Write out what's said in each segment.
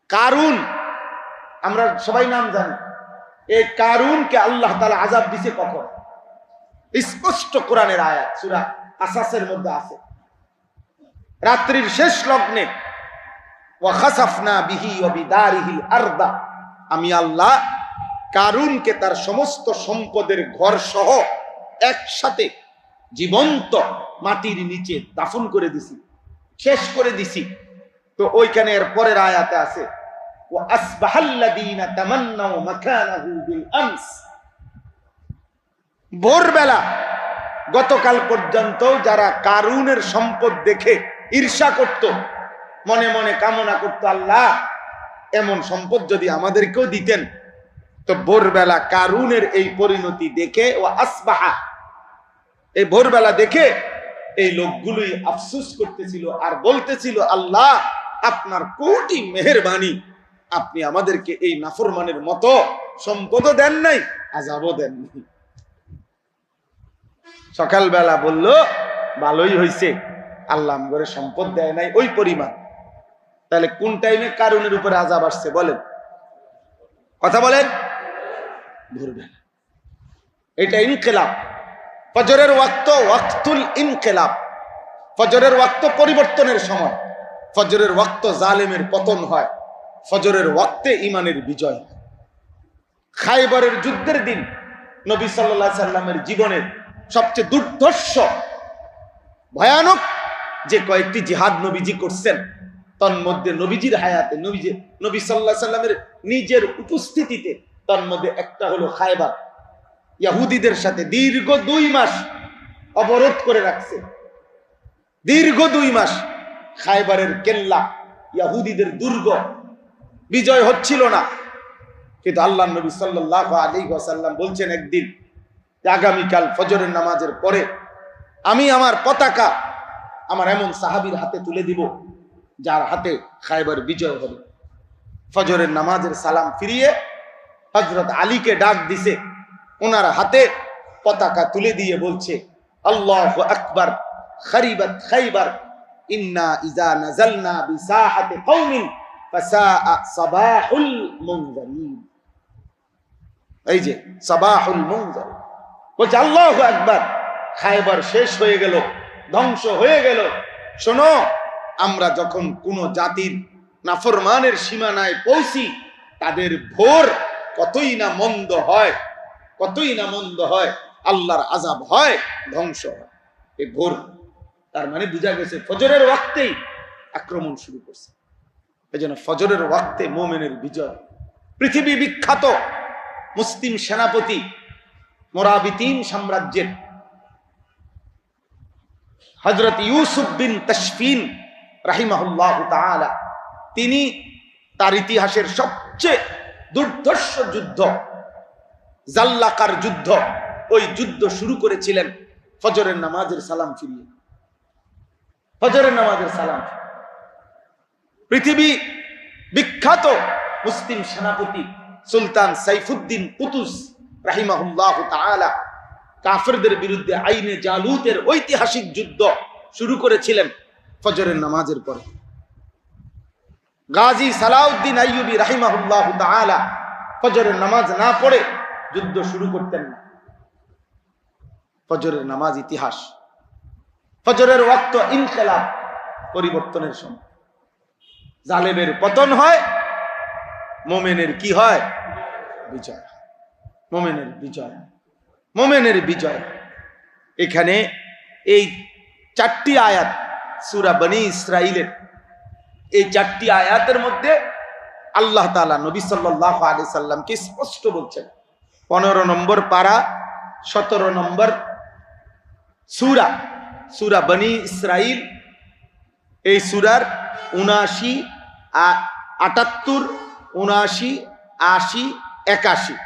কারুন, আমরা সবাই নাম জানি। এই কারুনকে আল্লাহ তাআলা আযাব দিছে কখন? স্পষ্ট কোরআনের আয়াত সূরা কাসাসের মধ্যে আছে। রাত্রির শেষ লগ্নে ওয়া খাসাফনা বিহি ওয়া বিদারিহিল আরদা, আমি আল্লাহ কারুনকে তার সমস্ত সম্পদের ঘর সহ একসাথে জীবন্ত মাটির নিচে দাফন করে দিছি, শেষ করে দিছি। তো ওইখানে এর পরের আয়াতে আছে ওয়া আসবাহাল্লাযীনা তামান্নাউ মাকানাহু বিল আমস, ভোরবেলা গতকাল পর্যন্ত যারা কারুনের সম্পদ দেখে ঈর্ষা করত, মনে মনে কামনা করত আল্লাহ এমন সম্পদ যদি আমাদেরকেও দিতেন, তো ভোরবেলা কারুনের এই পরিণতি দেখে ও আসবাহা, এই ভোরবেলা দেখে এই লোকগুলোই আফসোস করতেছিল আর বলতেছিল আল্লাহ আপনার কোটি মেহেরবানি, আপনি আমাদেরকে এই নাফরমানের মতো সম্পদও দেন নাই, আযাবও দেন নাই। সকালবেলা বলল ভালোই হয়েছে আল্লাহ আমগরে সম্পদ দেয় নাই ওই পরিমাণ। তাহলে কোন টাইমে কারুনের উপরে আযাব আসছে বলেন, কথা বলেন? ভোরবেলা। এটা ইনকিলাব, ফজরের ওয়াক্ত ওয়াক্তুল ইনকিলাব, ফজরের ওয়াক্ত পরিবর্তনের সময়, ফজরের ওয়াক্ত জালেমের পতন হয়, ফজরের ওয়াক্তে ইমানের বিজয়। খায়বরের যুদ্ধের দিন নবী সাল্লাল্লাহু আলাইহি সাল্লামের জীবনের সবচেয়ে দুর্ধর্ষ ভয়ানক যে কয়েকটি জিহাদ নবীজি করছেন, তার মধ্যে নবীজির হায়াতে নবী সাল্লাল্লাহু আলাইহি সাল্লামের নিজের উপস্থিতিতে তার মধ্যে একটা হলো খায়বার। ইহুদিদের সাথে দীর্ঘ 2 মাস অবরোধ করে রাখছে, দীর্ঘ 2 মাস খায়বারের কেল্লা, ইহুদিদের দুর্গ, বিজয় হচ্ছিল না। কিন্তু আল্লাহর নবী সাল্লাল্লাহু আলাইহি ওয়াসাল্লাম বলছেন একদিন আগামীকাল ফজরের নামাজের পরে আমি আমার পতাকা আমার এমন সাহাবীর হাতে তুলে দিব যার হাতে খায়বার বিজয় হবে। ফজরের নামাজের সালাম ফিরিয়ে হযরত আলীকে ডাক দিছে, ওনার হাতে পতাকা তুলে দিয়ে বলছে আল্লাহু আকবার, খারিবাত খায়বার, ইন্না ইযা নাযালনা বিসাহাতি কওমিন ফাসাআ সাবাহুল মুনযারিন। এই যে সাবাহুল মুনযারিন বলছে আল্লাহু আকবার, খায়বার শেষ হয়ে গেল, ধ্বংস হয়ে গেল। শোনো, আমরা যখন কোন জাতির নাফরমানের সীমানায় পৌঁছি তাদের ভোর কতই না মন্দ হয়, কতই না মন্দ হয়, আল্লাহর আযাব হয়, ধ্বংস হয়। এই ভোর তার মানে বুঝা গেছে ফজরের ওয়াক্তেই আক্রমণ শুরু করছে। এজন্য ফজরের ওয়াক্তে মুমিনের বিজয়। পৃথিবী বিখ্যাত মুসলিম সেনাপতি মোরাবিতিন সাম্রাজ্যের হযরত ইউসুফ বিন তাশফিন রাহিমাহুল্লাহু তাআলা, তিনি তার ইতিহাসের সবচেয়ে দুর্ধর্ষ যুদ্ধ জাল্লাকার যুদ্ধ, ওই যুদ্ধ শুরু করেছিলেন ফজরের নামাজের সালাম ফিরিয়ে। ফজরের নামাজের সালাম। পৃথিবী বিখ্যাত মুসলিম সেনাপতি সুলতান সাইফুদ্দিন কুতুস রাহিমাহুল্লাহু তাআলা কাফেরদের বিরুদ্ধে আইনে জালুতের ঐতিহাসিক যুদ্ধ শুরু করেছিলেন ফজরের নামাজের পরে। গাজী সালাউদ্দিন আইয়ুবী রাহিমাহুল্লাহু তাআলা ফজরের নামাজ না পড়ে যুদ্ধ শুরু করতেন না। ফজরের নামাজ ইতিহাস। ফজরের ওয়াক্ত ইনকিলাব, পরিবর্তনের সময়। জালেমের পতন হয়, মুমিনের কি হয়? বিজয়। মুমিনের বিজয়, মুমিনের বিজয়। এখানে এই 4টি আয়াত সূরা বনী ইসরাঈলের, এই 4টি আয়াতের মধ্যে আল্লাহ তাআলা নবী সাল্লাল্লাহু আলাইহি সাল্লামকে স্পষ্ট বলছেন। 15 নম্বর পারা 17 নম্বর সূরা বনী ইসরাঈল। এই সূরার 79, 78, 79, 80, 81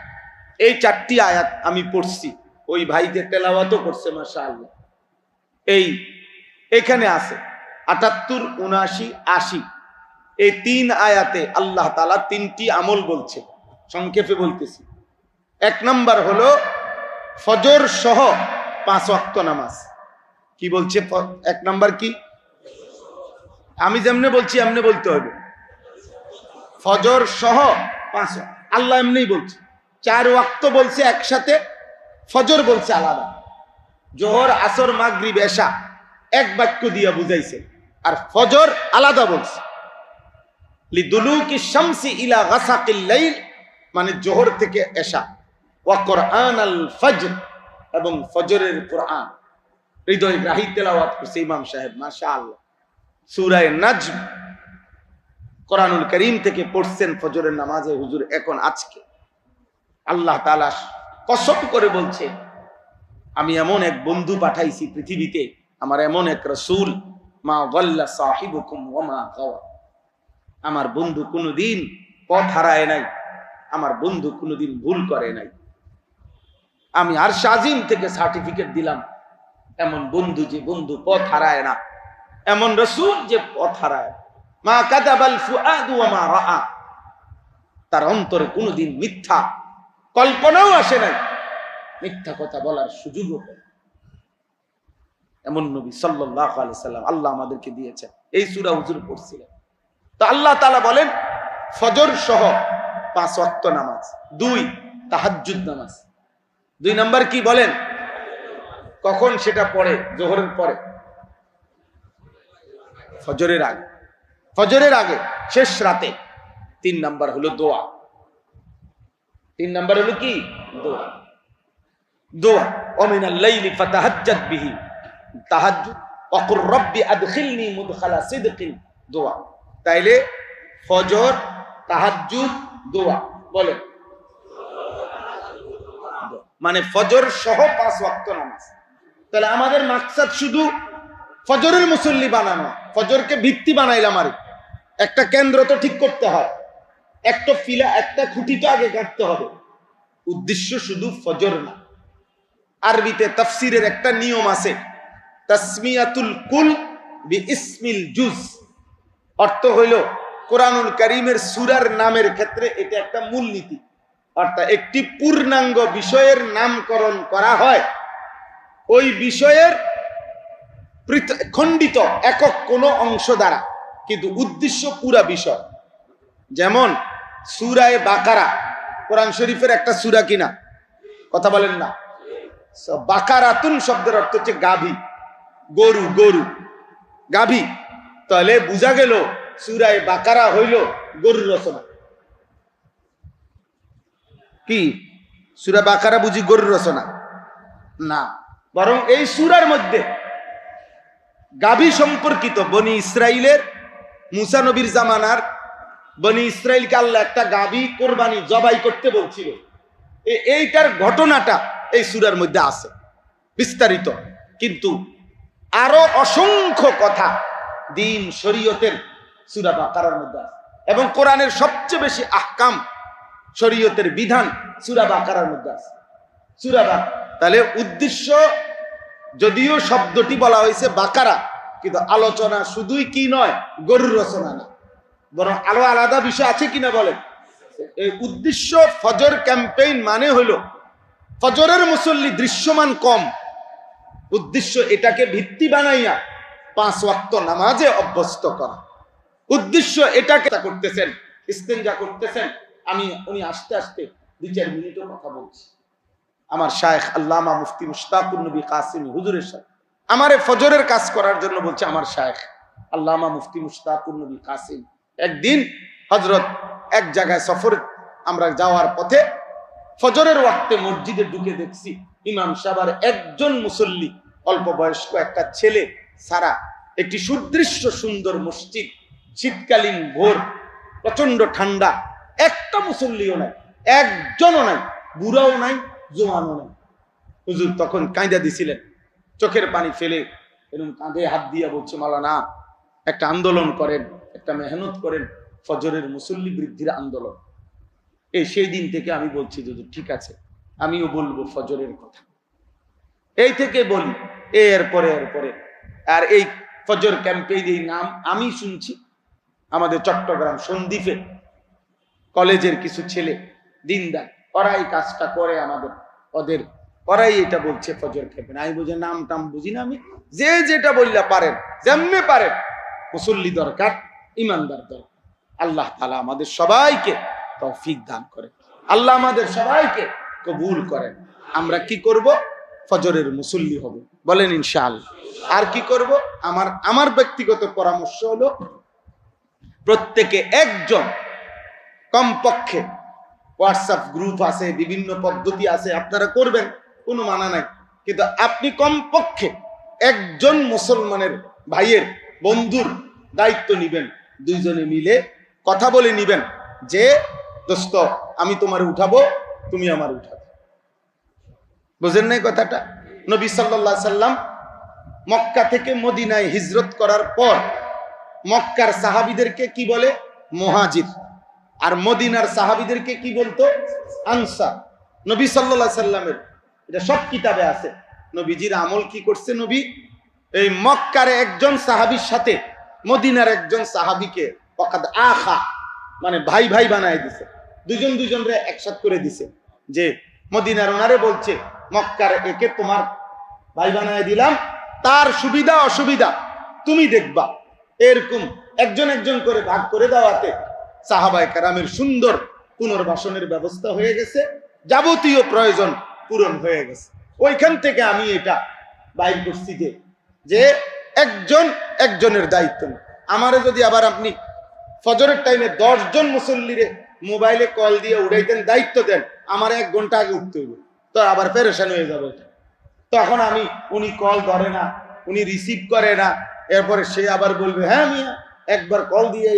এই 4টি আয়াত আমি পড়ছি। ওই ভাইকে তেলাওয়াতও করছে মাশাআল্লাহ। এখানে আছে 78, 79, 80 এই 3 আয়াতে আল্লাহ তাআলা 3টি আমল বলছে। সংক্ষেপে বলতেছি। 1 নাম্বার হলো ফজর সহ 5 ওয়াক্ত নামাজ। কি বলছে? 1 নাম্বার কি? আমি যেমনে বলছি এমনে বলতে হবে। ফজর সহ 5 ওয়াক্ত। আল্লাহ এমনি বলছে 4 ওয়াক্ত বলছে একসাথে, ফজর বলছে আলাদা। জোহর, আসর, মাগরিব, এশা এক বাক্য দিয়া বুঝাইছে, আর ফজর আলাদা বলছে। লিদুলুকি শামসি ইলা গাসাকিল লাইল, মানে জোহর থেকে এশা। ওয়া কুরআনাল ফজর, এবং ফজরের কুরআন হৃদয় গ্রাহী তেলাওয়াত করছে ইমাম সাহেব, মাশাআল্লাহ। সূরা নাজম কোরআনুল কারীম থেকে পড়ছেন ফজরের নামাজে হুজুর এখন আজকে। আল্লাহ তাআলা কসম করে বলছে, আমি এমন এক বন্ধু পাঠাইছি পৃথিবীতে, আমার এমন এক রাসূল, মা গাল্লা সাহিবুকুম ওয়া মা গাওয়া। আমার বন্ধু কোনোদিন পথ হারায় নাই, আমার বন্ধু কোনোদিন ভুল করে নাই। আমি আরশ আজিম থেকে সার্টিফিকেট দিলাম, এমন বন্ধু যে বন্ধু পথ হারায় না, এমন রাসূল যে পথ হারায়। মা কাযাবাল ফুআদু ওয়া মা রাআ, তার অন্তরে কোনোদিন মিথ্যা কল্পনাও আসে নাই, মিথ্যা কথা বলার সুযোগও পায়। এমন নবী সাল্লাল্লাহু আলাইহি সাল্লাম আল্লাহ আমাদেরকে দিয়েছেন। এই সূরা হুজুর পড়ছিলেন। তো আল্লাহ তাআলা বলেন ফজর সহ 5 ওয়াক্ত নামাজ, 2 তাহাজ্জুদ নামাজ। 2 নাম্বার কি বলেন? কখন সেটা পড়ে? জোহরের পরে, ফজরের আগে, ফজরের আগে শেষ রাতে। 3 নাম্বার হলো দোয়া। 3 নাম্বার হলো কি? দোয়া। দোয়া ওমিনাল লাইলি ফাতাহাজ্জাদ বিহি, তাহাজ্জুদ। ওয়া কুর রব্বি আদখিলনি মুদখালা সিদকিন, দোয়া। তাইলে ফজর, তাহাজ্জুদ, দোয়া বলেন, মানে ফজর সহ 5 ওয়াক্ত নামাজ। তাহলে আমাদের মাকসাদ শুধু ফজরের মুসল্লি বানানো, ফজরকে ভিত্তি বানাইলাম, আর একটা কেন্দ্র তো ঠিক করতে হয়, একটা খুঁটি তো আগে গাঁথতে হবে। উদ্দেশ্য শুধু ফজর না। আরবিতে তাফসীরের একটা নিয়ম আছে, তাসমিয়াতুল কুল বিইসমিল জুজ। অর্থ হইল কোরআনুল কারীমের সূরার নামের ক্ষেত্রে এটা একটা মূলনীতি। অর্থাৎ একটি পূর্ণাঙ্গ বিষয়ের নামকরণ করা হয় ওই বিষয়ের খণ্ডিত একক কোনো অংশ দ্বারা, কিন্তু উদ্দেশ্য পুরা বিষয়। যেমন সূরা বাকারা কোরআন শরীফের একটা সূরা কিনা? কথা বলেন না। বাকারাতুন শব্দের অর্থ হচ্ছে গাভী, গরু, গরু, গাভী। তাহলে বোঝা গেল সূরা বাকারা হইল গরুর রচনা। কি সূরা বাকারা বুঝি গরুর রচনা? না, বরং এই সূরার মধ্যে গাভী সম্পর্কিত বনি ইসরাইলের, মুসা নবীর জামানার বনি ইসরাইলকে আল্লাহ একটা গাভী কোরবানি জবাই করতে বলছিল। এইটার ঘটনাটা এই সূরার মধ্যে আছে বিস্তারিত, কিন্তু আরো অসংখ্য কথা দিন শরীয়তের সূরা বাকারার মধ্যে আছে, এবং কোরআনের সবচেয়ে বেশি আহকাম শরীয়তের বিধান সূরা বাকারার মধ্যে আছে। সূরা বাকারা, তাহলে উদ্দেশ্য, যদিও শব্দটি বলা হয়েছে বাকারা, কিন্তু আলোচনা শুধুই কি নয়, গরুর রচনা না, বরং আরো আলাদা বিষয় আছে কিনা বলেন। এই উদ্দেশ্য ফজর ক্যাম্পেইন মানে হলো ফজরের মুসল্লি দৃশ্যমান কম, উদ্দেশ্য এটাকে ভিত্তি বানাইয়া 5 ওয়াক্ত নামাজে অভ্যস্ত করা। উদ্দেশ্য এটাকে করতেছেন, ইস্তেঞ্জা করতেছেন। উনি আস্তে আস্তে 2-4 মিনিটও কথা বলছি। আমার শায়েখ আল্লামা মুফতি মুশতাকুর নবী কাসিমি হুজুরের সাথে আমারে ফজরের কাজ করার জন্য বলছে আমার শায়েখ আল্লামা মুফতি মুশতাকুর নবী কাসিম। একদিন হযরত এক জায়গায় সফর আমরা যাওয়ার পথে ফজরের ওয়াক্তে মসজিদে ঢুকে দেখছি ইমাম সাহেবের একজন মুসল্লি, অল্প বয়স্ক একটা ছেলে সারা, একটি সুদৃশ্য সুন্দর মসজিদ, শীতকালীন ভোর, প্রচন্ড ঠান্ডা, একটা মুসল্লিও নাই, একজনও নাই, বুড়াও নাই, জোয়ানও নাই। হুজুর তখন কাঁদা দিছিলেন, চোখের পানি ফেলে এরকম কাঁধে হাত দিয়া বলছে, মাওলানা একটা আন্দোলন করেন, একটা মেহনত করেন, ফজরের মুসল্লি বৃদ্ধির আন্দোলন। সেই দিন থেকে আমি বলছি হুজুর ঠিক আছে, আমিও বলবো ফজরের কথা, এই থেকে বলি। এরপরে আর এই ফজর ক্যাম্পেইন এই নাম আমি শুনছি আমাদের চট্টগ্রাম সন্দ্বীপে কলেজের কিছু ছেলে দিনদার, ওরাই কাজটা করে ওরাই এটা বলছে ফজর ক্যাম্পেইন। আমি বুঝে নাম টাম বুঝি না, আমি যেটা বললা পারেন, যেমনে পারেন, মুসল্লি দরকার, ইমানদার দরকার। আল্লাহ তাআলা আমাদের সবাইকে তৌফিক দান করেন, আল্লাহ আমাদের সবাইকে কবুল করেন। আমরা কি করব? ফজরের মুসল্লি হব, বলেন ইনশাআল্লাহ। আর কি করব? আমার ব্যক্তিগত পরামর্শ হলো প্রত্যেকে একজন, কমপক্ষে হোয়াটসঅ্যাপ গ্রুপ আছে, বিভিন্ন পদ্ধতি আছে, আপনারা করবেন, কোনো মানা নাই, কিন্তু আপনি কমপক্ষে একজন মুসলমানের ভাইয়ের বন্ধুর দায়িত্ব নিবেন, দুইজনে মিলে কথা বলে নিবেন যে দোস্ত আমি তোমার উঠাবো, তুমি আমার উঠাবে। বুঝেন নাই কথাটা? নবী সাল্লাল্লাহু আলাইহি সাল্লাম মক্কা থেকে মদিনায় হিজরত করার পর মক্কার সাহাবীদেরকে কি বলে? মুহাজির। আর মদিনার সাহাবীদেরকে কি বলতো? আনসার। নবী সাল্লাল্লাহু আলাইহি সাল্লামের এটা সব কিতাবে আছে। নবীজির আমল কি করছে? নবী এই মক্কার একজন সাহাবীর সাথে মদিনার একজন সাহাবীকে ওয়াকাদ আখা, মানে ভাই ভাই বানায় দিছে, দুজন দুজনরে একসাথ করে দিছে, যে মদিনার ওনারে বলছে মক্কার একে তোমার ভাই বানায় দিলাম, তার সুবিধা অসুবিধা তুমি দেখবা। এরকম একজন একজন করে ভাগ করে দেওয়াতে সাহাবায়ে কেরামের সুন্দর পুনর্বাসনের ব্যবস্থা হয়ে গেছে, যাবতীয় প্রয়োজন পূরণ হয়ে গেছে। ওইখান থেকে আমি এটা বাইর করছি যে একজন একজনের দায়িত্ব নেই। আমারে যদি আবার আপনি ফজরের টাইমে 10 জন মুসল্লিরে মোবাইলে কল দিয়ে উড়াইতেন, দায়িত্ব দেন, আমার 1 ঘন্টা আগে উঠতে হইব, তো আবার পেরেশান হয়ে যাবে। তখন আমি উনি কল ধরে না, উনি রিসিভ করে না, এরপরে সে আবার বলবে হ্যাঁ মিয়া একবার কল দিয়ে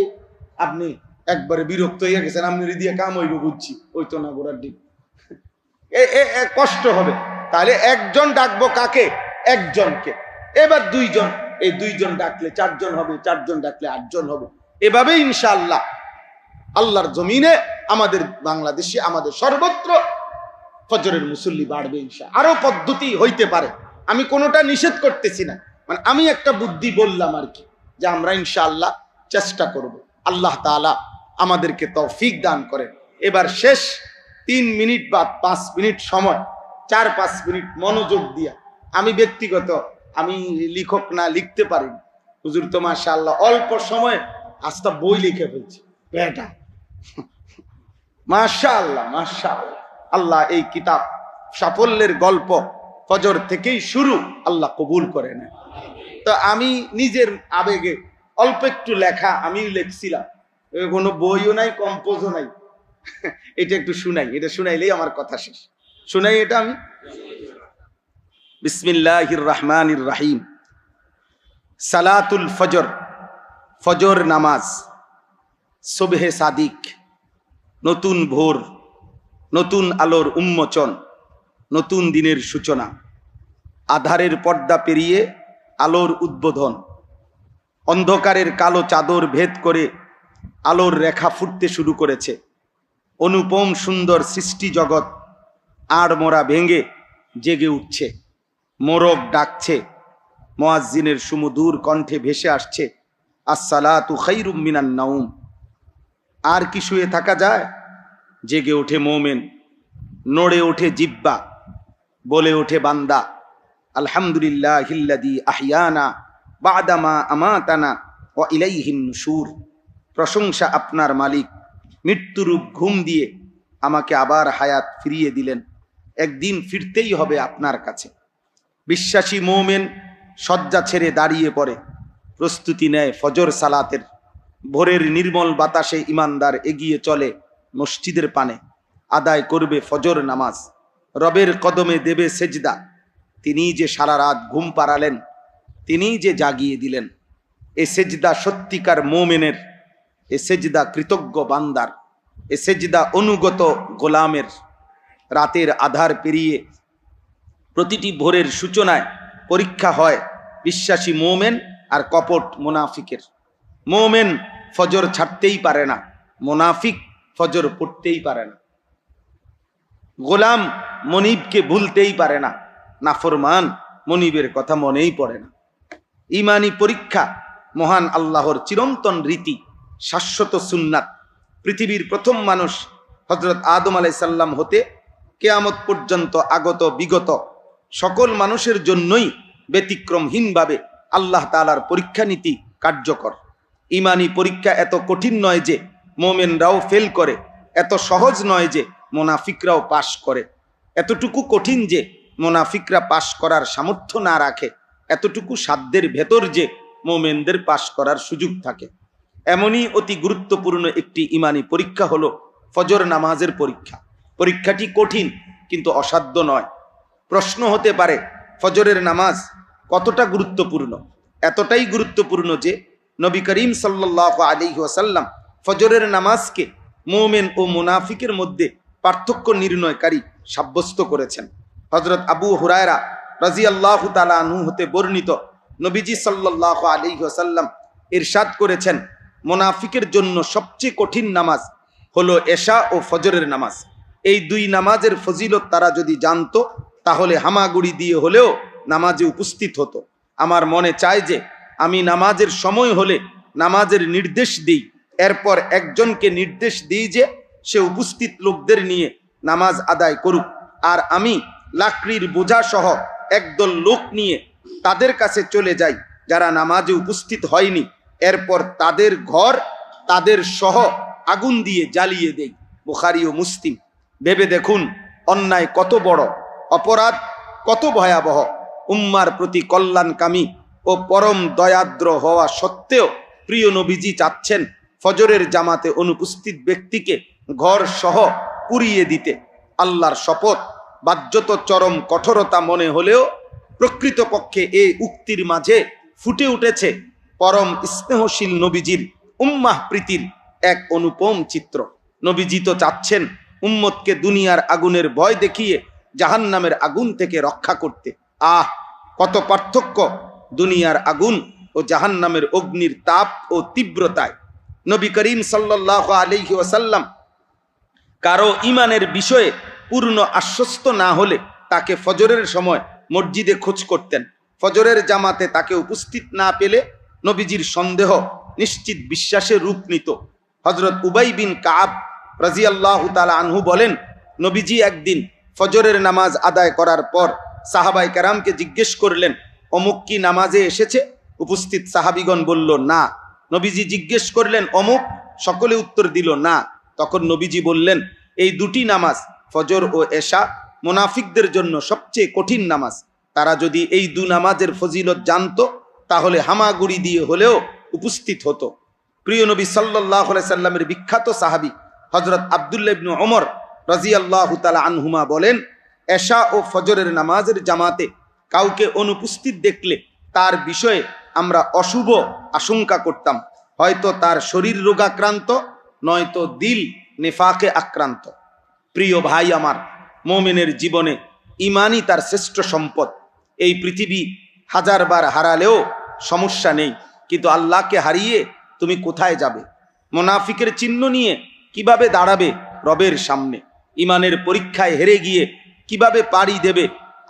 আপনি একবারে বিরক্ত হয়ে গেছেন, আপনি দিয়ে কাম হইব, বুঝছি, ওই তো না গোড়ার ডিম, কষ্ট হবে। তাহলে একজন ডাকবো কাকে? একজনকে। এবার 2 জন, এই 2 জন ডাকলে 4 জন হবে, 4 জন ডাকলে 8 জন হবে। এভাবে ইনশাআল্লাহ আল্লাহর জমিনে আমাদের বাংলাদেশে আমাদের সর্বত্র ফজরের মুসল্লি বাড়বে ইনশাআল্লাহ। আরো পদ্ধতি হইতে পারে, আমি কোনোটা নিষেধ করতেছি না, মানে আমি একটা বুদ্ধি বললাম আর কি, যে আমরা ইনশাআল্লাহ চেষ্টা করব। আল্লাহ তাআলা আমাদেরকে তৌফিক দান করেন। এবার শেষ 3 মিনিট বা 5 মিনিট সময়, 4-5 মিনিট মনোযোগ দিয়া, আমি ব্যক্তিগত, আমি লিখক না, লিখতে পারি, হুজুর তো মাশাআল্লাহ অল্প সময় আস্তা বই লিখে ফেলছি, বেটা মাশাআল্লাহ মাশাআল্লাহ। আল্লাহ এই কিতাব সাফল্যের গল্প ফজর থেকেই শুরু, আল্লাহ কবুল করে নেন। তো আমি নিজের আবেগে অল্প একটু লেখা, আমি লিখছিলাম, কোনো বইও নাই, কম্পোজও নাই, এটা একটু শুনাই, এটা শুনাইলেই আমার কথা শেষ। শুনাই এটা আমি। বিসমিল্লাহির রহমানির রহিম। সালাতুল ফজর, ফজর নামাজ, সুবহে সাদিক, নতুন ভোর, নতুন আলোর উন্মোচন, নতুন দিনের সূচনা, আধারের পর্দা পেরিয়ে আলোর উদ্বোধন, অন্ধকারের কালো চাদর ভেদ করে আলোর রেখা ফুটতে শুরু করেছে। অনুপম সুন্দর সৃষ্টি জগৎ আড়মোড়া ভেঙে জেগে উঠছে, মোরগ ডাকছে, মুয়াজ্জিনের সুমধুর কণ্ঠে ভেসে আসছে আসসালাতু খায়রুম মিনান নাউম। আর কি শুয়ে থাকা যায়? জেগে ওঠে মোমেন, নড়ে ওঠে জিব্বা, বলে ওঠে বান্দা আলহামদুলিল্লাহিল্লাযী আহইয়ানা বা'দামা আমাতানা ওয়া ইলাইহিন নুশুর। প্রশংসা আপনার মালিক, মৃত্যুরূপ ঘুম দিয়ে আমাকে আবার হায়াত ফিরিয়ে দিলেন, একদিন ফিরতেই হবে আপনার কাছে। বিশ্বাসী মোমেন শয্যা ছেড়ে দাঁড়িয়ে পড়ে, প্রস্তুতি নেয় ফজর সালাতের। ভোরের নির্মল বাতাসে ইমানদার এগিয়ে চলে মসজিদের পানে, আদায় করবে ফজর নামাজ, রবের কদমে দেবে সেজদা। তিনিই যে সারা রাত ঘুম পাড়ালেন, তিনিই যে জাগিয়ে দিলেন। এ সেজদা সত্যিকার মোমেনের, এ সেজদা কৃতজ্ঞ বান্দার, এ সেজদা অনুগত গোলামের। রাতের আধার পেরিয়ে প্রতিটি ভোরের সূচনায় পরীক্ষা হয় বিশ্বাসী মোমেন আর কপট মুনাফিকের। মোমেন ফজর ছাড়তেই পারে না, মুনাফিক ফজর পড়তেই পারে না। গোলাম মনিবকে ভুলতেই পারে না, নাফরমান মনিবের কথা মনেই পড়ে না। ইমানি পরীক্ষা মহান আল্লাহর চিরন্তন রীতি, শাশ্বত সুন্নাত। পৃথিবীর প্রথম মানুষ হযরত আদম আলাইহিস সালাম হতে কিয়ামত পর্যন্ত আগত বিগত সকল মানুষের জন্যই ব্যতিক্রমহীনভাবে আল্লাহ তাআলার পরীক্ষা নীতি কার্যকর। ইমানি পরীক্ষা এত কঠিন নয় যে মোমেনরাও ফেল করে, এত সহজ নয় যে মোনাফিকরাও পাশ করে, এতটুকু কঠিন যে মোনাফিকরা পাশ করার সামর্থ্য না রাখে, এতটুকু সাধ্যের ভেতর যে মোমেনদের পাশ করার সুযোগ থাকে। এমনই অতি গুরুত্বপূর্ণ একটি ইমানি পরীক্ষা হলো ফজর নামাজের পরীক্ষা। পরীক্ষাটি কঠিন কিন্তু অসাধ্য নয়। প্রশ্ন হতে পারে ফজরের নামাজ কতটা গুরুত্বপূর্ণ? এতটাই গুরুত্বপূর্ণ যে নবী করিম সাল্লাল্লাহু আলাইহি ওয়াসাল্লাম ফজরের নামাজকে মুমিন ও মুনাফিকের মধ্যে পার্থক্য নির্ণয়কারী সাব্যস্ত করেছেন। হযরত আবু হুরায়রা রাদিয়াল্লাহু তাআলা আনহু হতে বর্ণিত, নবীজি সাল্লাল্লাহু আলাইহি ওয়াসাল্লাম ইরশাদ করেছেন, মুনাফিকের জন্য সবচেয়ে কঠিন নামাজ হলো এশা ও ফজরের নামাজ। এই দুই নামাজের ফজিলত তারা যদি জানতো তাহলে হামাগুড়ি দিয়ে হলেও নামাজে উপস্থিত হতো। আমার মনে চায় যে আমি নামাজের সময় হলে নামাজের নির্দেশ দিই, এরপর একজনকে নির্দেশ দিই যে সে উপস্থিত লোকদের নিয়ে নামাজ আদায় করুক, আর আমি লাকড়ির বোঝা সহ একদল লোক নিয়ে তাদের কাছে চলে যাই যারা নামাজে উপস্থিত হয়নি, এরপর তাদের ঘর তাদের সহ আগুন দিয়ে জ্বালিয়ে দেই। বুখারী ও মুসলিম। ভেবে দেখুন অন্যায় কত বড়, অপরাধ কত ভয়াবহ। উম্মার প্রতি কল্যাণকামী ও পরম দয়াদ্র হওয়া সত্ত্বেও প্রিয় নবীজি চাচ্ছেন ফজরের জামাতে অনুপস্থিত ব্যক্তিকে ঘর সহ পুড়িয়ে দিতে। আল্লাহর শপথ, বাহ্যত চরম কঠোরতা মনে হলেও প্রকৃতপক্ষে এই উক্তির মাঝে ফুটে উঠেছে পরম স্নেহশীল নবীজির উম্মাহ প্রীতির এক অনুপম চিত্র। নবীজি তো চাচ্ছেন উম্মতকে দুনিয়ার আগুনের ভয় দেখিয়ে জাহান্নামের আগুন থেকে রক্ষা করতে। আহ, কত পার্থক্য দুনিয়ার আগুন ও জাহান্নামের অগ্নির তাপ ও তীব্রতায়। নবী করিম সাল্লাল্লাহু আলাইহি ওয়াসাল্লাম কারো ইমানের বিষয়ে পূর্ণ আশ্বস্ত না হলে তাকে ফজরের সময় মসজিদে খোঁজ করতেন। ফজরের জামাতে তাকে উপস্থিত না পেলে নবীজির সন্দেহ নিশ্চিত বিশ্বাসে রূপ নিত। হযরত উবাই বিন কাব রাদিয়াল্লাহু তাআলা আনহু বলেন, নবীজি একদিন ফজরের নামাজ আদায় করার পর সাহাবায়ে কেরামকে জিজ্ঞেস করলেন, অমুক কি নামাজে এসেছে? উপস্থিত সাহাবীগণ বলল না। নবীজি জিজ্ঞেস করলেন, অমুক? সকলে উত্তর দিল না। তখন নবীজি বললেন, এই দুটি নামাজ ফজর ও এশা মুনাফিকদের জন্য সবচেয়ে কঠিন নামাজ। তারা যদি এই দু নামাজের ফজিলত জানতো তাহলে হামাগুড়ি দিয়ে হলেও উপস্থিত হতো। প্রিয় নবী সাল্লাল্লাহু আলাইহি সাল্লামের বিখ্যাত সাহাবী হযরত আব্দুল্লাহ ইবনে ওমর রাদিয়াল্লাহু তাআলা আনহুমা বলেন, এশা ও ফজরের নামাজের জামাতে কাউকে অনুপস্থিত দেখলে তার বিষয়ে আমরা অশুভ আশঙ্কা করতাম। হয়তো তার শরীর রোগাক্রান্ত, নয়তো দিল নেফাকে আক্রান্ত। প্রিয় ভাই আমার, মুমিনের জীবনে ঈমানই তার শ্রেষ্ঠ সম্পদ। এই পৃথিবী হাজারবার হারালেও সমস্যা নেই, কিন্তু আল্লাহকে হারিয়ে তুমি কোথায় যাবে? মুনাফিকের চিহ্ন নিয়ে কিভাবে দাঁড়াবে রবের সামনে? ঈমানের পরীক্ষায় হেরে গিয়ে কিভাবে পাড়ি দেবে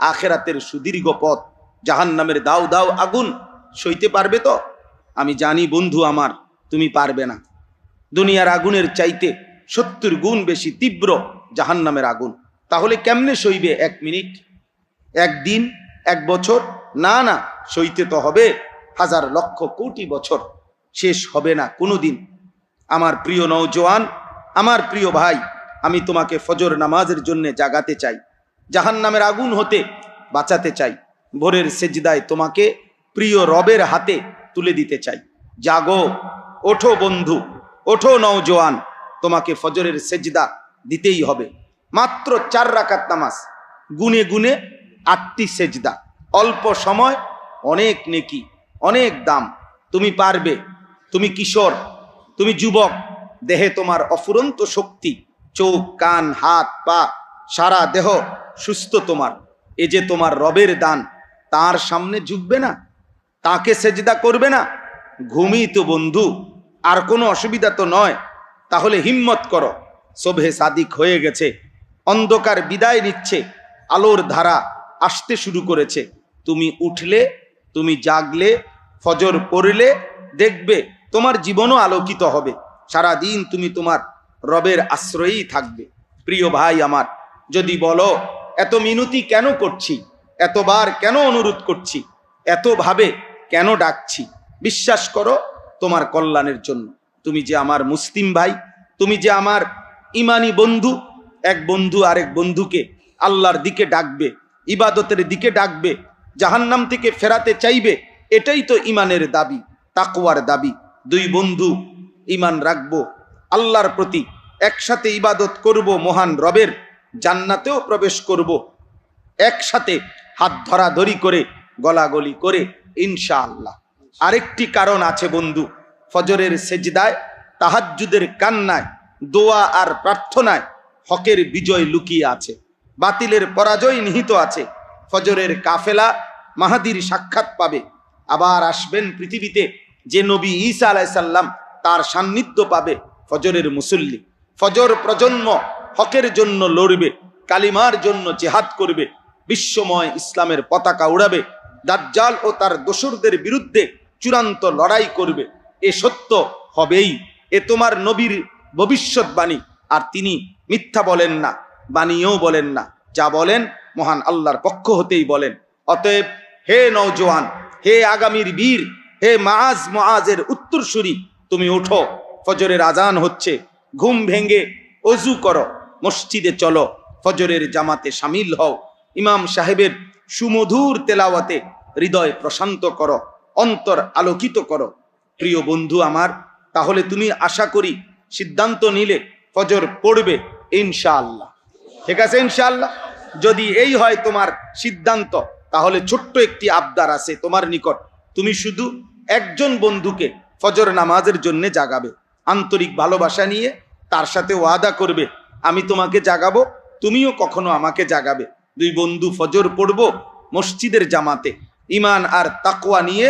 আখেরাতের সুদীর্ঘ পথ? জাহান্নামের দাউ দাউ আগুন সইতে পারবে তো? আমি জানি বন্ধু আমার, তুমি পারবে না। দুনিয়ার আগুনের চাইতে 70 গুণ বেশি তীব্র জাহান্নামের আগুন। তাহলে কেমনে সইবে? 1 মিনিট, 1 দিন, 1 বছর? না না, সইতে তো হবে হাজার লক্ষ কোটি বছর। শেষ হবে না কোনোদিন। আমার প্রিয় নওজোয়ান, আমার প্রিয় ভাই, আমি তোমাকে ফজর নামাজের জন্য জাগাতে চাই, জাহান্নামের আগুন হতে বাঁচাতে চাই। ভোরের সেজদায় তোমাকে প্রিয় রবের হাতে তুলে দিতে চাই। জাগো, ওঠো বন্ধু, ওঠো নওজোয়ান, তোমাকে ফজরের সেজদা দিতেই হবে। মাত্র 4 রাকাত নামাজ, গুনে গুনে 8টি সেজদা, অল্প সময়, অনেক নেকি, অনেক দাম। তুমি পারবে। তুমি কিশোর, তুমি যুবক, দেহে তোমার অফুরন্ত শক্তি, চোখ, কান, হাত, পা, সারা দেহ সুস্থ তোমার। এ যে তোমার রবের দান, তার সামনে ঝুঁকবে না? তাকে সেজদা করবে না? ঘুমই তো বন্ধু, আর কোনো অসুবিধা তো নয়। তাহলে হিম্মত করো, শোভে সাদিক হয়ে গেছে, অন্ধকার বিদায় নিচ্ছে, আলোর ধারা আসতে শুরু করেছে। তুমি উঠলে, তুমি জাগলে, ফজর পড়লে, দেখবে তোমার জীবনও আলোকিত হবে। সারা দিন তুমি তোমার রবের আশ্রয়েই থাকবে। প্রিয় ভাই আমার, যদি বলো এত মিনতি কেন করছি, এতবার কেন অনুরোধ করছি, এতভাবে কেন ডাকছি, বিশ্বাস করো তোমার কল্যাণের জন্য। তুমি যে আমার মুসলিম ভাই, তুমি যে আমার ইমানি বন্ধু, এক বন্ধু আরেক বন্ধুকে আল্লাহর দিকে ডাকবে, ইবাদতের দিকে ডাকবে, জাহান্নাম থেকে ফেরাতে চাইবে, এটাই তো ইমানের দাবি, তাকওয়ার দাবি। দুই বন্ধু ইমান রাখবো আল্লাহর প্রতি, একসাথে ইবাদত করব মহান রবের, জান্নাতেও প্রবেশ করব একসাথে হাত ধরাধরি করে, গলাগলি করে, ইনশাআল্লাহ। আরেকটি কারণ আছে বন্ধু, ফজরের সেজদায়, তাহাজ্জুদের কান্নায়, দোয়া আর প্রার্থনায় হকের বিজয় লুকিয়ে আছে, বাতিলের পরাজয় নিহিত আছে। ফজরের কাফেলা মাহাদির সাক্ষাৎ পাবে, আবার আসবেন পৃথিবীতে যে নবী ঈসা আলাইহিস সালাম, তার সান্নিধ্য পাবে ফজরের মুসল্লি। ফজর প্রজন্ম হকের জন্য লড়বে, কালিমার জন্য জিহাদ করবে, বিশ্বময় ইসলামের পতাকা উড়াবে, দাজ্জাল ও তার দোসরদের বিরুদ্ধে চূড়ান্ত লড়াই করবে। এ সত্য হবেই, এ তোমার নবীর ভবিষ্যৎবাণী, আর তিনি মিথ্যা বলেন না, বানিয়েও বলেন না, যা বলেন মহান আল্লাহর পক্ষ হতেই বলেন। অতএব হে নওজোয়ান, হে আগামীর বীর, হে মুআজের উত্তরসূরি, তুমি উঠো, ফজরের আজান হচ্ছে, ঘুম ভেঙে অজু করো, মসজিদে চলো, ফজরের জামাতে শামিল হও, ইমাম সাহেবের সুমধুর তেলাওয়াতে হৃদয় প্রশান্ত করো, অন্তর আলোকিত করো। প্রিয় বন্ধু আমার, তাহলে তুমি আশা করি সিদ্ধান্ত নিলে ফজর পড়বে ইনশাআল্লাহ। ঠিক আছে ইনশাআল্লাহ? যদি এই হয় তোমার সিদ্ধান্ত, তাহলে ছোট্ট একটি আবদার আছে তোমার নিকট, তুমি শুধু একজন বন্ধুকে ফজর নামাজের জন্য জাগাবে, আন্তরিক ভালোবাসা নিয়ে তার সাথে ওয়াদা করবে, আমি তোমাকে জাগাবো, তুমিও কখনো আমাকে জাগাবে। দুই বন্ধু ফজর পড়বো মসজিদের জামাতে, ইমান আর তাকওয়া নিয়ে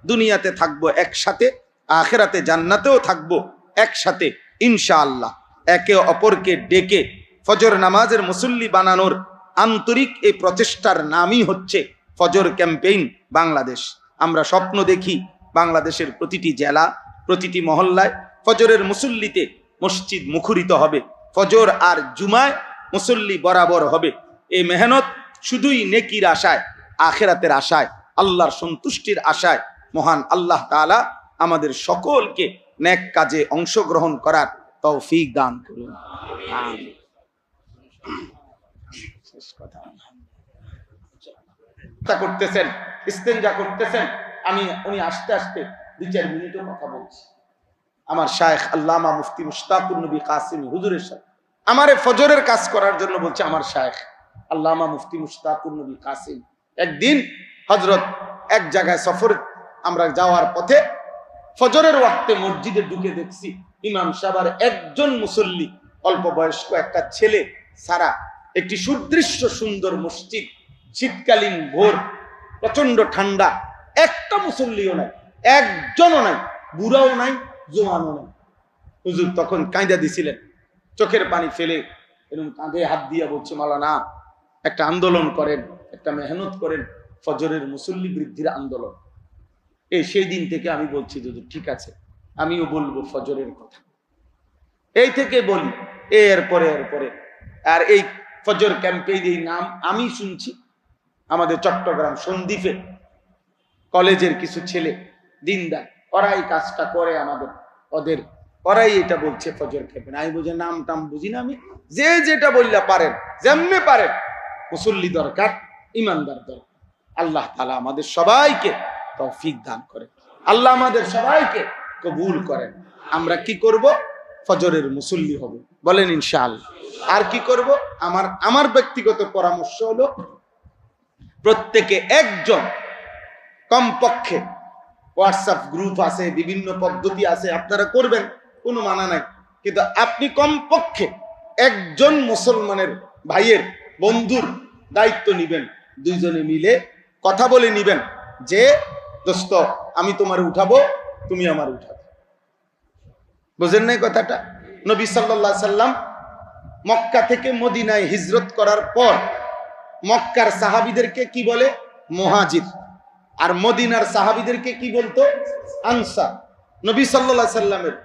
দুনিয়াতে থাকবো একসাথে, আখিরাতে জান্নাতেও থাকবো একসাথে ইনশাআল্লাহ। একে অপরকে ডেকে ফজর নামাজের মুসল্লি বানানোর আন্তরিক এই প্রচেষ্টার নামই হচ্ছে ফজর ক্যাম্পেইন বাংলাদেশ। আমরা স্বপ্ন দেখি বাংলাদেশের প্রতিটি জেলা, প্রতিটি মহল্লায় ফজরের মুসল্লিতে মসজিদ মুখরিত হবে, ফজর আর জুমায় মুসল্লি বরাবর হবে। এই মেহনত শুধুই নেকির আশায়, আখিরাতের আশায়, আল্লাহর সন্তুষ্টির আশায়। মহান আল্লাহ তাআলা আমাদের সকলকে নেক কাজে অংশগ্রহণ করার তৌফিক দান করুন। আমিন। শেষ কথা করতেছেন, ইস্তেঞ্জা করতেছেন, উনি আস্তে আস্তে 2-4 মিনিটও কথা বলছি। আমার শায়েখ আল্লামা মুফতি মুশতাকুর নবী কাসিমি হুজুরের সাথে আমারে ফজরের কাজ করার জন্য বলছে আমার শায়েখ আল্লামা মুফতি মুশতাকুর নবী কাসিম। একদিন হযরত এক জায়গায় সফরে আমরা যাওয়ার পথে ফজরের ওয়াক্তে মসজিদে ঢুকে দেখছি ইমাম সাহেব আর একজন মুসল্লি, অল্প বয়স্ক একটা ছেলে সারা, একটি সুদৃশ্য সুন্দর মসজিদ, শীতকালীন ভোর, প্রচন্ড ঠান্ডা, একটা মুসল্লিও নাই, একজনও নাই, বুড়াও নাই, জোয়ানও নাই। হুজুর তখন কাঁদা দিছিলেন, চোখের পানি ফেলে এরকম কাঁধে হাত দিয়ে বলছে, মাওলানা একটা আন্দোলন করেন, একটা মেহনত করেন, ফজরের মুসল্লি বৃদ্ধির আন্দোলন। সেই দিন থেকে আমি বলছি হুজুর ঠিক আছে, আমিও বলবো ফজরের কথা, এই থেকে বলি। এরপরে আর এই ফজর ক্যাম্পেইন এই নাম আমি শুনছি আমাদের চট্টগ্রাম সন্দ্বীপে কলেজের কিছু ছেলে দিনদার, ওরাই কাজটা করে আমাদের, ওরাই এটা বলছে ফজর ক্যাম্পেইন। আমি বুঝে নাম টাম বুঝি না, আমি যে যেটা বললা পারেন, যেমনি পারেন, মুসল্লি দরকার, ইমানদার দরকার। আল্লাহ তাআলা আমাদের সবাইকে তৌফিক দান করেন, আল্লাহ আমাদের সবাইকে কবুল করেন। আমরা কি করব? ফজরের মুসল্লি হব, বলেন ইনশাআল্লাহ। আর কি করব? আমার ব্যক্তিগত পরামর্শ হলো প্রত্যেকে একজন, কমপক্ষে হোয়াটসঅ্যাপ গ্রুপ আছে, বিভিন্ন পদ্ধতি আছে, আপনারা করবেন, কোনো মানা নাই, কিন্তু আপনি কমপক্ষে একজন মুসলমানের ভাইয়ের বন্ধুর দায়িত্ব নিবেন, দুইজনে মিলে কথা বলে নিবেন যে দোস্ত আমি তোমার উঠাবো, তুমি আমার উঠাবে। বুঝেন নাই কথাটা? নবী সাল্লাল্লাহু আলাইহি সাল্লাম মক্কা থেকে মদিনায় হিজরত করার পর মক্কার সাহাবীদেরকে কি বলে? মুহাজির। আর মদিনার সাহাবীদেরকে কি বলতো? আনসার। নবী সাল্লাল্লাহু আলাইহি সাল্লামের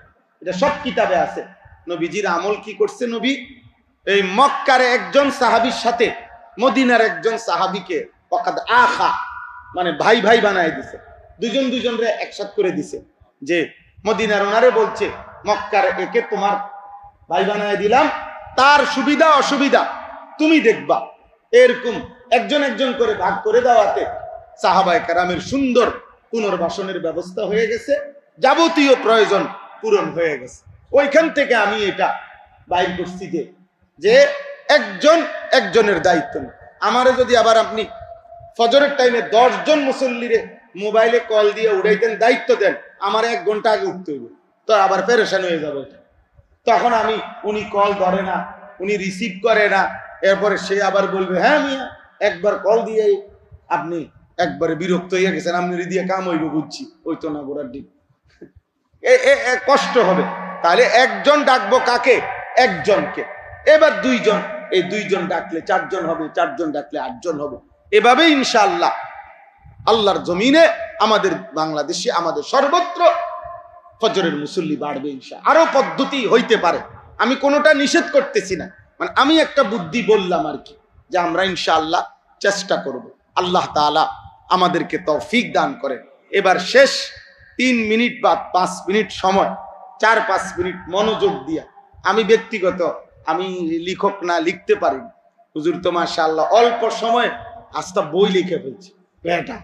এটা সব কিতাবে আছে। নবীজির আমল কি করছে? নবী এই মক্কার একজন সাহাবীর সাথে মদিনার একজন সাহাবীকে ওয়াকাদ আখা, মানে ভাই ভাই বানায় দিছে, দুজনরে একসাথে করে দিছে। যে মদিনার ওনারে বলছে মক্কার একে তোমার ভাই বানায় দিলাম, তার সুবিধা অসুবিধা তুমি দেখবা। এরকম একজন একজন করে ভাগ করে দেওয়াতে সাহাবায়ে কেরামের সুন্দর পুনর্বাসনের ব্যবস্থা হয়ে গেছে, যাবতীয় প্রয়োজন পূরণ হয়ে গেছে। ওইখান থেকে আমি এটা বাইর করছি যে একজন একজনের দায়িত্ব নেই। আমারে যদি আবার আপনি ফজরের টাইমে 10 জন মুসল্লিরে মোবাইলে কল দিয়ে উড়াইতেন, দায়িত্ব দেন, আমার 1 ঘন্টা আগে উঠতে হইবে, তো আবার পেরেশান হয়ে যাবে। তখন আমি উনি কল ধরে না, উনি রিসিভ করে না, এরপরে সে আবার বলবে হ্যাঁ মিয়া একবার কল দিয়ে আপনি একবারে বিরক্ত হয়ে গেছেন, আপনি দিয়ে কাম হইব, বুঝছি, ওই তো না গোড়ার দিন কষ্ট হবে। তাহলে একজন ডাকবো কাকে? একজনকে। এবার 2 জন, এই 2 জন ডাকলে 4 জন হবে, 4 জন ডাকলে 8 জন হবে। এভাবে ইনশাআল্লাহ আল্লাহর জমিনে আমাদের বাংলাদেশে আমাদের সর্বত্র ফজরের মুসল্লি বাড়বে ইনশাআল্লাহ। আরো পদ্ধতি হইতে পারে, আমি কোনোটা নিষেধ করতেছি না, মানে আমি একটা বুদ্ধি বললাম আর কি, যে আমরা ইনশাআল্লাহ চেষ্টা করব। আল্লাহ তাআলা আমাদেরকে তৌফিক দান করেন। এবার শেষ 3 মিনিট বা 5 মিনিট সময়, 4-5 মিনিট মনোযোগ দিয়া, আমি ব্যক্তিগত, আমি লিখক না, লিখতে পারি, হুজুর তো মাশাআল্লাহ অল্প সময় আস্তা বই লিখে ফেলছে বেটা,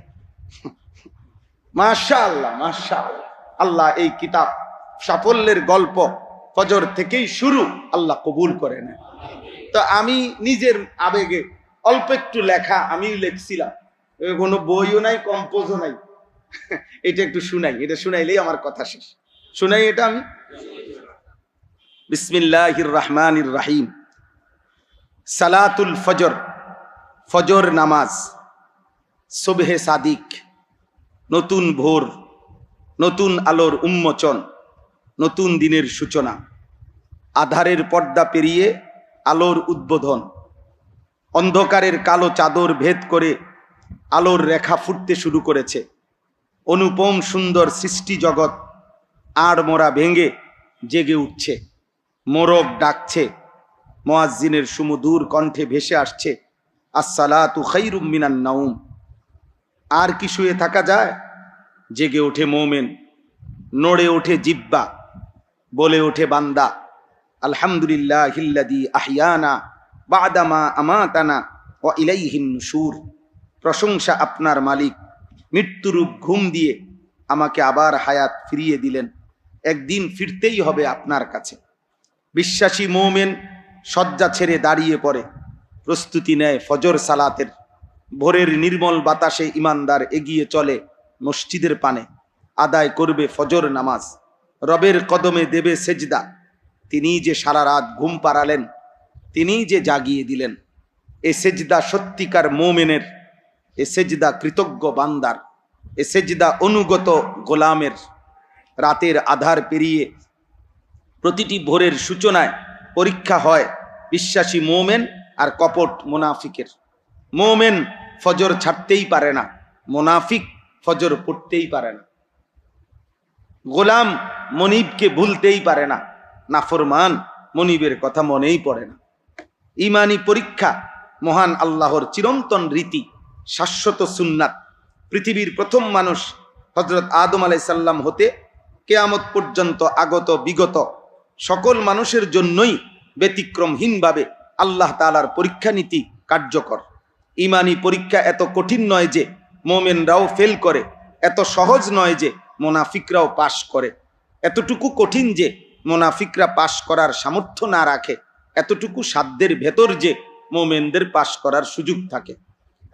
মাশাআল্লাহ মাশাআল্লাহ। আল্লাহ এই কিতাব সাফল্যের গল্প ফজর থেকেই শুরু, আল্লাহ কবুল করে নেন। তো আমি নিজের আবেগে অল্প একটু লেখা আমি লিখছিলাম, কোনো বইও নাই, কম্পোজও নাই, এটা একটু শুনাই, এটা শুনাইলেই আমার কথা শেষ। শুনাই এটা আমি। বিসমিল্লাহির রহমানির রহিম। সালাতুল ফজর, ফজর নামাজ, সুবহে সাদিক, নতুন ভোর, নতুন আলোর উন্মোচন, নতুন দিনের সূচনা, আধারের পর্দা পেরিয়ে আলোর উদ্বোধন, অন্ধকারের কালো চাদর ভেদ করে আলোর রেখা ফুটতে শুরু করেছে। অনুপম সুন্দর সৃষ্টি জগৎ আড়মোড়া ভেঙে জেগে উঠছে, মোরগ ডাকছে, মুয়াজ্জিনের সুমধুর কণ্ঠে ভেসে আসছে আসসালাতু খায়রুম মিনান নাউম। আর কি শুয়ে থাকা যায়? জেগে ওঠে মোমেন, নড়ে ওঠে জিব্বা, বলে ওঠে বান্দা আলহামদুলিল্লাহিল্লাযী আহইয়ানা বা'দামা আমাতানা ওয়া ইলাইহিন নুশুর। প্রশংসা আপনার মালিক, মৃত্যুরূপ ঘুম দিয়ে আমাকে আবার হায়াত ফিরিয়ে দিলেন, একদিন ফিরতেই হবে আপনার কাছে। বিশ্বাসী মোমেন শয্যা ছেড়ে দাঁড়িয়ে পড়ে, প্রস্তুতি নেয় ফজর সালাতের। ভোরের নির্মল বাতাসে ইমানদার এগিয়ে চলে মসজিদের পানে, আদায় করবে ফজর নামাজ, রবের কদমে দেবে সেজদা। তিনিই যে সারা রাত ঘুম পাড়ালেন, তিনিই যে জাগিয়ে দিলেন। এ সেজদা সত্যিকার মোমেনের, এ সেজদা কৃতজ্ঞ বান্দার, এ সেজদা অনুগত গোলামের। রাতের আধার পেরিয়ে প্রতিটি ভোরের সূচনায় পরীক্ষা হয় বিশ্বাসী মোমেন আর কপট মুনাফিকের। মোমেন ফজর ছাড়তেই পারে না, মুনাফিক ফজর পড়তেই পারে না। গোলাম মনিবকে ভুলতেই পারে না, নাফরমান মনিবের কথা মনেই পড়ে না। ইমানি পরীক্ষা মহান আল্লাহর চিরন্তন রীতি, শাশ্বত সুন্নাত। পৃথিবীর প্রথম মানুষ হযরত আদম আলাইহিস সালাম হতে কিয়ামত পর্যন্ত আগত বিগত সকল মানুষের জন্যই ব্যতিক্রমহীনভাবে আল্লাহ তাআলার পরীক্ষা নীতি কার্যকর। ইমানি পরীক্ষা এত কঠিন নয় যে মোমেনরাও ফেল করে, এত সহজ নয় যে মুনাফিকরাও পাশ করে, এতটুকু কঠিন যে মুনাফিকরা পাশ করার সামর্থ্য না রাখে, এতটুকু সাধ্যের ভেতর যে মোমেনদের পাশ করার সুযোগ থাকে।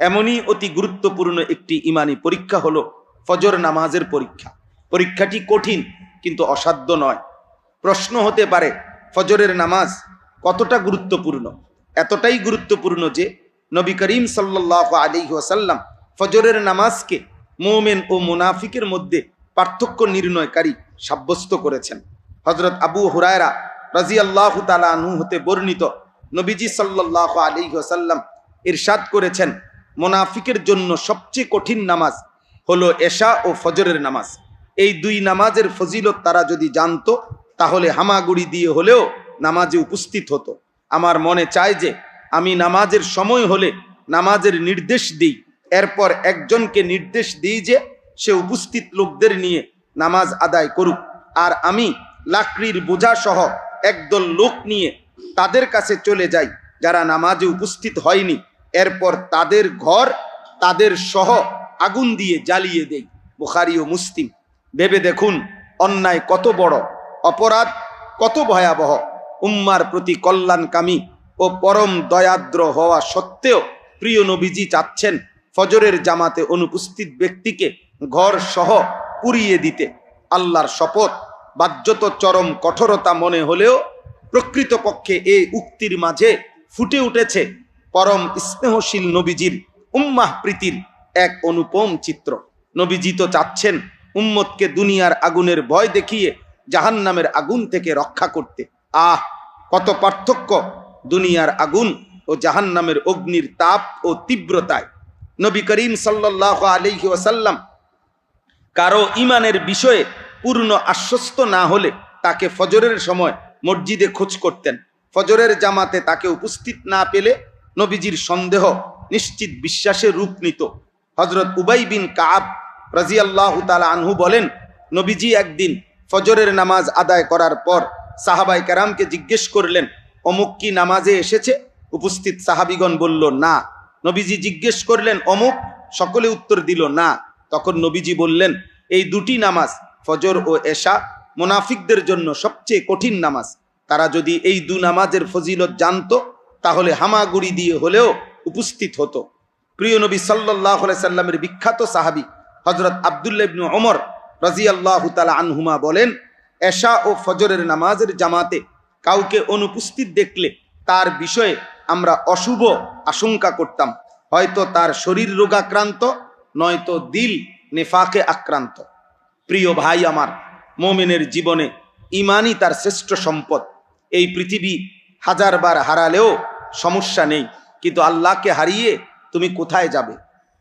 এমনই অতি গুরুত্বপূর্ণ একটি ইমানি পরীক্ষা হলো ফজর নামাজের পরীক্ষা। পরীক্ষাটি কঠিন কিন্তু অসাধ্য নয়। প্রশ্ন হতে পারে ফজরের নামাজ কতটা গুরুত্বপূর্ণ? এতটাই গুরুত্বপূর্ণ যে নবী করিম সাল্লাল্লাহু আলাইহি ওয়াসাল্লাম ফজরের নামাজকে মুমিন ও মুনাফিকের মধ্যে পার্থক্য নির্ণয়কারী সাব্যস্ত করেছেন। হযরত আবু হুরায়রা রাদিয়াল্লাহু তাআলা আনহু হতে বর্ণিত, নবীজি সাল্লাল্লাহু আলাইহি ওয়াসাল্লাম ইরশাদ করেছেন, মুনাফিকের জন্য সবচেয়ে কঠিন নামাজ হলো এশা ও ফজরের নামাজ। এই 2 নামাজের ফজিলত তারা যদি জানতো তাহলে হামাগুড়ি দিয়ে হলেও নামাজে উপস্থিত হতো। আমার মনে চায় যে আমি নামাজের সময় হলে নামাজের নির্দেশ দিই, এরপর একজনকে নির্দেশ দিই যে সে উপস্থিত লোকদের নিয়ে নামাজ আদায় করুক, আর আমি লাকড়ির বোঝা সহ একদল লোক নিয়ে তাদের কাছে চলে যায় যারা নামাজে উপস্থিত হয়নি। এরপর তাদের ঘর তাদের সহ আগুন দিয়ে জ্বালিয়ে দেয়। বুখারী ও মুসলিম। ভেবে দেখুন অন্যায় কত বড়, অপরাধ কত ভয়াবহ। উম্মার প্রতি কল্যাণকামী ও পরম দয়াদ্র হওয়া সত্ত্বেও প্রিয় নবীজি চাচ্ছেন ফজরের জামাতে অনুপস্থিত ব্যক্তিকে ঘর সহ পুড়িয়ে দিতে। আল্লাহর শপথ, বাহ্যত চরম কঠোরতা মনে হলেও প্রকৃতপক্ষে এই উক্তির মাঝে ফুটে উঠেছে পরম স্নেহশীল নবীজির উম্মাহ প্রীতির এক অনুপম চিত্র। নবীজি তো চাচ্ছেন উম্মতকে দুনিয়ার আগুনের ভয় দেখিয়ে জাহান্নামের আগুন থেকে রক্ষা করতে। আহ, কত পার্থক্য দুনিয়ার আগুন ও জাহান্নামের অগ্নির তাপ ও তীব্রতায়। নবী করিম সাল্লাল্লাহু আলাইহি ওয়াসাল্লাম কারো ইমানের বিষয়ে পূর্ণ আশ্বস্ত না হলে তাকে ফজরের সময় মসজিদে খোঁজ করতেন। ফজরের জামাতে তাকে উপস্থিত না পেলে নবীজির সন্দেহ নিশ্চিত বিশ্বাসে রূপ নিত। হযরত উবাই বিন কাব রাদিয়াল্লাহু তাআলা আনহু বলেন, নবীজি একদিন ফজরের নামাজ আদায় করার পর সাহাবায়ে কেরামকে জিজ্ঞেস করলেন, অমুক কি নামাজে এসেছে? উপস্থিত সাহাবিগণ বলল না। নবীজি জিজ্ঞেস করলেন, অমুক? সকলে উত্তর দিল না। তখন নবীজি বললেন, এই দুটি নামাজ ফজর ও এশা মুনাফিকদের জন্য সবচেয়ে কঠিন নামাজ। তারা যদি এই দু নামাজের ফজিলত জানতো তাহলে হামাগুড়ি দিয়ে হলেও উপস্থিত হতো। প্রিয় নবী সাল্লাল্লাহু আলাইহি সাল্লামের বিখ্যাত সাহাবী হযরত আব্দুল্লাহ ইবনে ওমর রাদিয়াল্লাহু তাআলা আনহুমা বলেন, এশা ও ফজরের নামাজের জামাতে কাউকে অনুপস্থিত দেখলে তার বিষয়ে আমরা অশুভ আশঙ্কা করতাম। হয়তো তার শরীর রোগাক্রান্ত, নয়তো দিল নেফাকে আক্রান্ত। প্রিয় ভাই আমার, মুমিনের জীবনে ঈমানই তার শ্রেষ্ঠ সম্পদ। এই পৃথিবী হাজারবার হারালেও সমস্যা নেই, কিন্তু আল্লাহকে হারিয়ে তুমি কোথায় যাবে?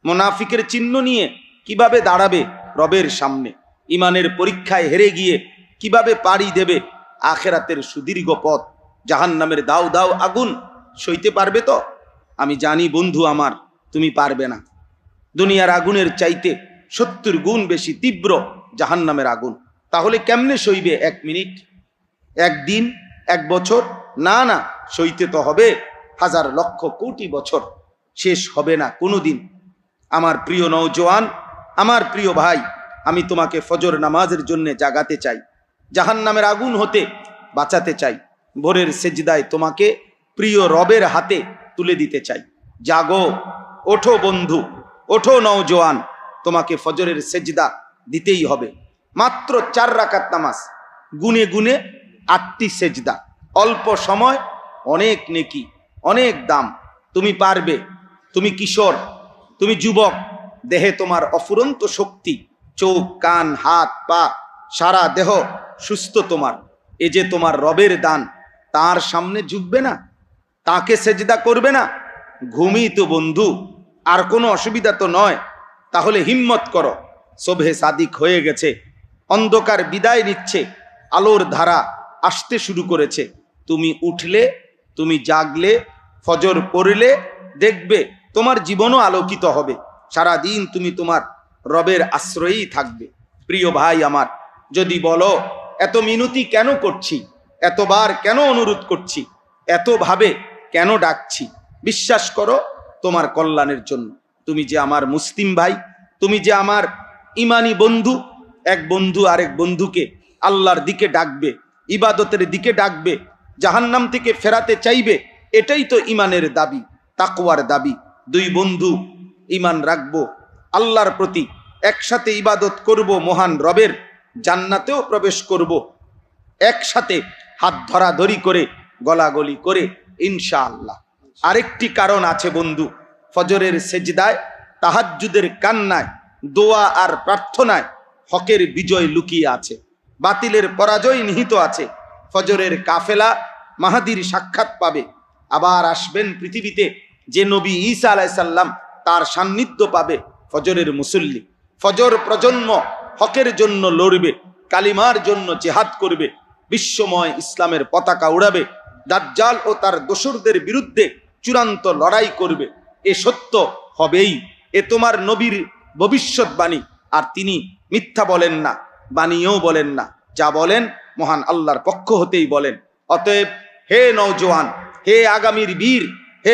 মুনাফিকের চিহ্ন নিয়ে কিভাবে দাঁড়াবে রবের সামনে? ঈমানের পরীক্ষায় হেরে গিয়ে কিভাবে পাড়ি দেবে আখিরাতের সুদীর্ঘ পথ? জাহান্নামের দাউ দাউ আগুন সইতে পারবে তো? আমি জানি বন্ধু আমার, তুমি পারবে না। দুনিয়ার আগুনের চাইতে 70 গুণ বেশি তীব্র জাহান্নামের আগুন। তাহলে কেমনে সইবে? 1 মিনিট, 1 দিন, 1 বছর? না না, সইতে তো হবে হাজার লক্ষ কোটি বছর। শেষ হবে না কোনোদিন। আমার প্রিয় নওজোয়ান, আমার প্রিয় ভাই, আমি তোমাকে ফজর নামাজের জন্য জাগাতে চাই, জাহান্নামের আগুন হতে বাঁচাতে চাই। ভোরের সেজদায় তোমাকে প্রিয় রবের হাতে তুলে দিতে চাই। জাগো, ওঠো বন্ধু, ওঠো নওজোয়ান, তোমাকে ফজরের সেজদা দিতেই হবে। মাত্র 4 রাকাত নামাজ, গুনে গুনে 8টি সেজদা, অল্প সময়, অনেক নেকি, অনেক দাম। তুমি পারবে। তুমি কিশোর, তুমি যুবক, দেহে তোমার অফুরন্ত শক্তি, চোখ, কান, হাত, পা, সারা দেহ সুস্থ তোমার। এ যে তোমার রবের দান, তার সামনে ঝুঁকবে না? তাকে সেজদা করবে না? ঘুমই তো বন্ধু, আর কোনো অসুবিধা তো নয়। তাহলে হিম্মত করো, শোভে সাদিক হয়ে গেছে, অন্ধকার বিদায় নিচ্ছে, আলোর ধারা আসতে শুরু করেছে। তুমি উঠলে, তুমি জাগলে, ফজর পড়লে, দেখবে তোমার জীবনও আলোকিত হবে। সারা দিন তুমি তোমার রবের আশ্রয়েই থাকবে। প্রিয় ভাই আমার, যদি বলো এত মিনতি কেন করছি, এতবার কেন অনুরোধ করছি, এতভাবে কেন ডাকছি, বিশ্বাস করো তোমার কল্যাণের জন্য। তুমি যে আমার মুসলিম ভাই, তুমি যে আমার ইমানি বন্ধু, এক বন্ধু আরেক বন্ধুকে আল্লাহর দিকে ডাকবে, ইবাদতের দিকে ডাকবে, জাহান্নাম থেকে ফেরাতে চাইবে। এটাই তো ইমানের দাবি, তাকওয়ার দাবি। 2 বন্ধু ইমান রাখবো আল্লাহর প্রতি, একসাথে ইবাদত করব মহান রবের, জান্নাতেও প্রবেশ করব একসাথে হাত ধরাধরি করে, গলাগলি করে, ইনশাআল্লাহ। আরেকটি কারণ আছে বন্ধু, ফজরের সেজদায়, তাহাজ্জুদের কান্নায়, দোয়া আর প্রার্থনায় হকের বিজয় লুকিয়ে আছে, বাতিলের পরাজয় নিহিত আছে। ফজরের কাফেলা মাহাদির সাক্ষাৎ পাবে। আবার আসবেন পৃথিবীতে যে নবী ঈসা আলাইহিস সালাম, তার সান্নিধ্য পাবে ফজরের মুসল্লি। ফজর প্রজন্ম হকের জন্য লড়বে, কালিমার জন্য জিহাদ করবে, বিশ্বময় ইসলামের পতাকা উড়াবে, দাজ্জাল ও তার দোসরদের বিরুদ্ধে চূড়ান্ত লড়াই করবে। এ সত্য হবেই, এ তোমার নবীর ভবিষ্যৎবাণী। আর তিনি মিথ্যা বলেন না, বানিয়েও বলেন না, যা বলেন মহান আল্লাহর পক্ষ হতেই বলেন। অতএব হে নওজোয়ান, হে আগামীর বীর, হে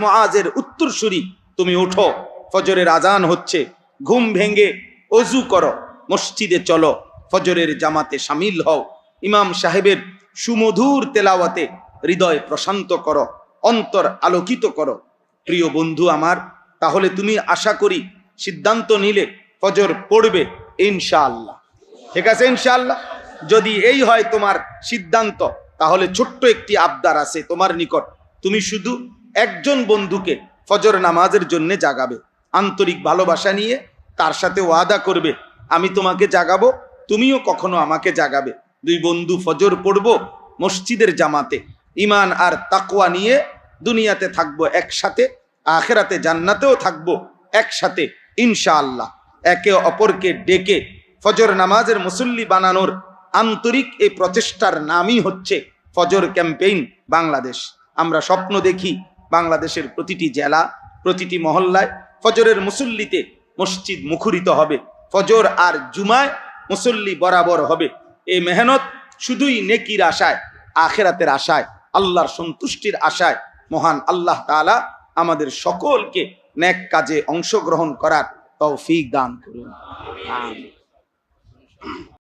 মুআজের উত্তরসূরি, তুমি উঠো, ফজরের আজান হচ্ছে, ঘুম ভেঙে অজু করো, মসজিদে চলো, ফজরের জামাতে শামিল হও, ইমাম সাহেবের সুমধুর তেলাওয়াতে হৃদয় প্রশান্ত করো, অন্তর আলোকিত করো। প্রিয় বন্ধু আমার, তাহলে তুমি আশা করি সিদ্ধান্ত নিলে ফজর পড়বে ইনশাআল্লাহ। ঠিক আছে ইনশাআল্লাহ? যদি এই হয় তোমার সিদ্ধান্ত, তাহলে ছোট্ট একটি আবদার আছে তোমার নিকট। তুমি শুধু একজন বন্ধুকে ফজর নামাজের জন্য জাগাবে, আন্তরিক ভালোবাসা নিয়ে তার সাথে ওয়াদা করবে, আমি তোমাকে জাগাবো, তুমিও কখনো আমাকে জাগাবে। দুই বন্ধু ফজর পড়বো মসজিদের জামাতে, ঈমান আর তাকওয়া নিয়ে দুনিয়াতে থাকবো একসাথে, আখিরাতে জান্নাতেও থাকবো একসাথে ইনশাআল্লাহ। একে অপরকে ডেকে ফজর নামাজের মুসল্লি বানানোর আন্তরিক এই প্রচেষ্টার নামই হচ্ছে ফজর ক্যাম্পেইন বাংলাদেশ। আমরা স্বপ্ন দেখি বাংলাদেশের প্রতিটি জেলা, প্রতিটি মহল্লায় ফজরের মুসল্লিতে মসজিদ মুখরিত হবে, ফজর আর জুমায় মুসল্লি বরাবর হবে। এই মেহনত শুধুই নেকির আশায়, আখিরাতের আশায়, আল্লাহর সন্তুষ্টির আশায়। মহান আল্লাহ তাআলা আমাদের সকলকে নেক কাজে অংশগ্রহণ করার তৌফিক দান করুন। আমিন।